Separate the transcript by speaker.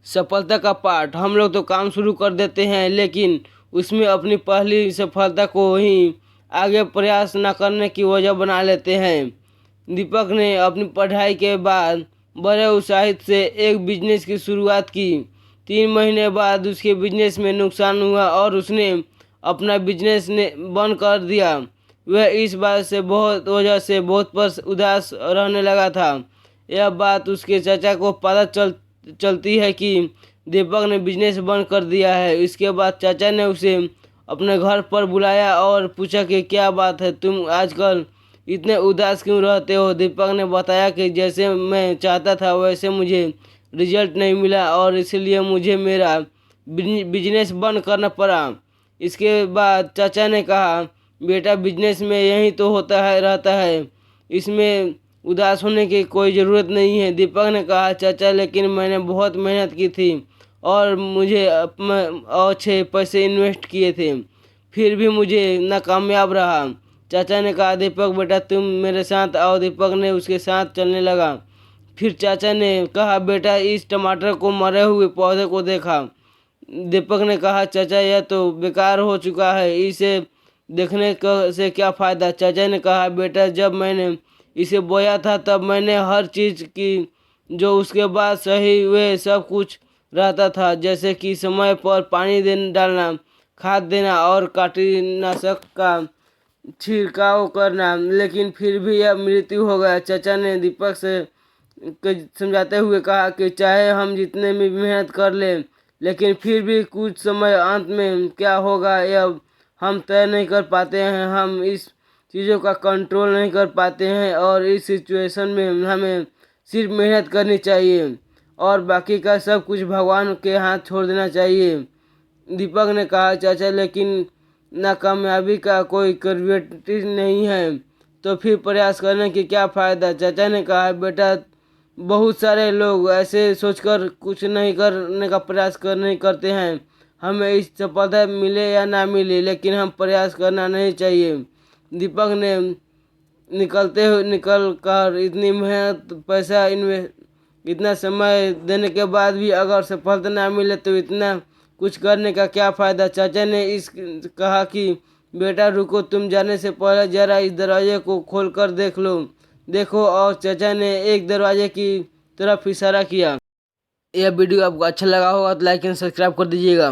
Speaker 1: सफलता का पाठ। हम लोग तो काम शुरू कर देते हैं लेकिन उसमें अपनी पहली सफलता को ही आगे प्रयास न करने की वजह बना लेते हैं। दीपक ने अपनी पढ़ाई के बाद बड़े उत्साहित से एक बिजनेस की शुरुआत की। 3 महीने बाद उसके बिजनेस में नुकसान हुआ और उसने अपना बिजनेस ने बंद कर दिया। वह इस बात से बहुत वजह से बहुत पर उदास रहने लगा था। यह बात उसके चाचा को पता चलती है कि दीपक ने बिजनेस बंद कर दिया है। इसके बाद चाचा ने उसे अपने घर पर बुलाया और पूछा कि क्या बात है, तुम आजकल इतने उदास क्यों रहते हो। दीपक ने बताया कि जैसे मैं चाहता था वैसे मुझे रिजल्ट नहीं मिला और इसलिए मुझे मेरा बिजनेस बंद करना पड़ा। इसके बाद चाचा ने कहा, बेटा बिजनेस में यही तो होता है रहता है, इसमें उदास होने की कोई ज़रूरत नहीं है। दीपक ने कहा, चाचा लेकिन मैंने बहुत मेहनत की थी और मुझे और अच्छे पैसे इन्वेस्ट किए थे, फिर भी मुझे नाकामयाब रहा। चाचा ने कहा, दीपक बेटा तुम मेरे साथ आओ। दीपक ने उसके साथ चलने लगा। फिर चाचा ने कहा, बेटा इस टमाटर को मरे हुए पौधे को देखा। दीपक ने कहा, चाचा यह तो बेकार हो चुका है, इसे देखने से क्या फ़ायदा। चाचा ने कहा, बेटा जब मैंने इसे बोया था तब मैंने हर चीज़ की जो उसके बाद सही वे सब कुछ रहता था, जैसे कि समय पर पानी डालना, खाद देना और कीटनाशक का छिड़काव करना, लेकिन फिर भी यह मृत्यु हो गया। चाचा ने दीपक से समझाते हुए कहा कि चाहे हम जितने भी मेहनत कर लें लेकिन फिर भी कुछ समय अंत में क्या होगा यह हम तय नहीं कर पाते हैं। हम इस चीज़ों का कंट्रोल नहीं कर पाते हैं और इस सिचुएशन में हमें सिर्फ मेहनत करनी चाहिए और बाकी का सब कुछ भगवान के हाथ छोड़ देना चाहिए। दीपक ने कहा, चाचा लेकिन नाकामयाबी का कोई ग्रेविटी नहीं है तो फिर प्रयास करने की क्या फ़ायदा। चाचा ने कहा, बेटा बहुत सारे लोग ऐसे सोचकर कुछ नहीं करने का प्रयास नहीं करते हैं। हमें इस सफलता मिले या ना मिले लेकिन हम प्रयास करना नहीं चाहिए। दीपक ने निकल कर इतनी मेहनत पैसा इतना समय देने के बाद भी अगर सफलता ना मिले तो इतना कुछ करने का क्या फ़ायदा। चाचा ने कहा कि बेटा रुको, तुम जाने से पहले ज़रा इस दरवाजे को खोल कर देखो और चाचा ने एक दरवाजे की तरफ इशारा किया। यह वीडियो आपको अच्छा लगा होगा तो लाइक एंड सब्सक्राइब कर दीजिएगा।